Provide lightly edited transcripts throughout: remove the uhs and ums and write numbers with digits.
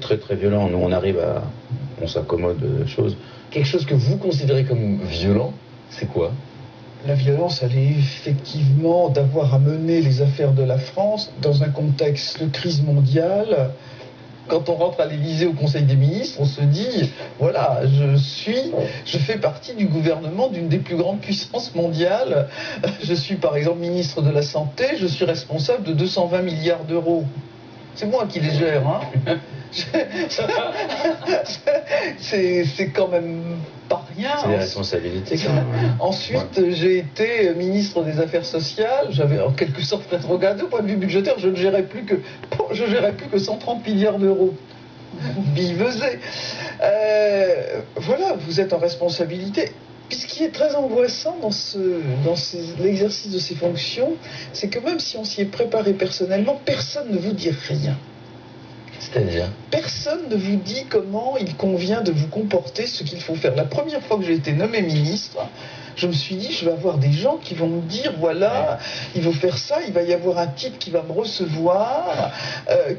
très très violent. Nous, on s'accommode de choses. Quelque chose que vous considérez comme violent, c'est quoi? La violence, elle est effectivement d'avoir à mener les affaires de la France dans un contexte de crise mondiale. Quand on rentre à l'Élysée au Conseil des ministres, on se dit, voilà, je fais partie du gouvernement d'une des plus grandes puissances mondiales. Je suis par exemple ministre de la Santé, je suis responsable de 220 milliards d'euros. C'est moi qui les gère, hein. C'est quand même pas rien. C'est des responsabilités quand même. Ensuite, j'ai été ministre des Affaires sociales. J'avais en quelque sorte rétrogradé au point de vue budgétaire. Je ne gérais plus que 130 milliards d'euros. Billevesé. Voilà, vous êtes en responsabilité. Puis ce qui est très angoissant dans l'exercice de ces fonctions, c'est que même si on s'y est préparé personnellement, personne ne vous dit rien. C'est-à-dire? Personne ne vous dit comment il convient de vous comporter, ce qu'il faut faire. La première fois que j'ai été nommé ministre, je me suis dit, je vais avoir des gens qui vont me dire, voilà, il faut faire ça, il va y avoir un type qui va me recevoir,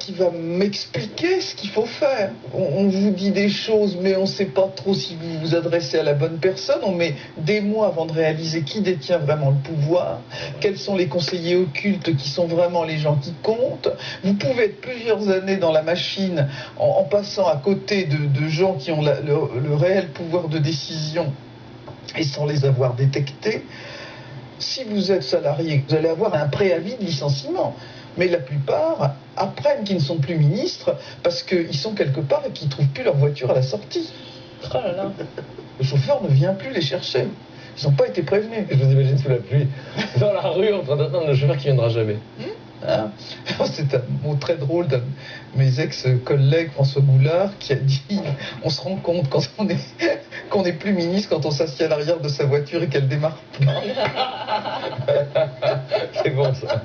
qui va m'expliquer ce qu'il faut faire. On vous dit des choses, mais on ne sait pas trop si vous vous adressez à la bonne personne. On met des mois avant de réaliser qui détient vraiment le pouvoir, quels sont les conseillers occultes qui sont vraiment les gens qui comptent. Vous pouvez être plusieurs années dans la machine en passant à côté de gens qui ont le réel pouvoir de décision et sans les avoir détectés. Si vous êtes salarié, vous allez avoir un préavis de licenciement. Mais la plupart apprennent qu'ils ne sont plus ministres parce qu'ils sont quelque part et qu'ils ne trouvent plus leur voiture à la sortie. Oh là là. Le chauffeur ne vient plus les chercher. Ils n'ont pas été prévenus. Je vous imagine sous la pluie, dans la rue, en train d'attendre le chauffeur qui viendra jamais. Hein? C'est un mot très drôle d'un de mes ex-collègues, François Boulard, qui a dit « On se rend compte quand qu'on n'est plus ministre quand on s'assied à l'arrière de sa voiture et qu'elle démarre pas. » C'est bon ça.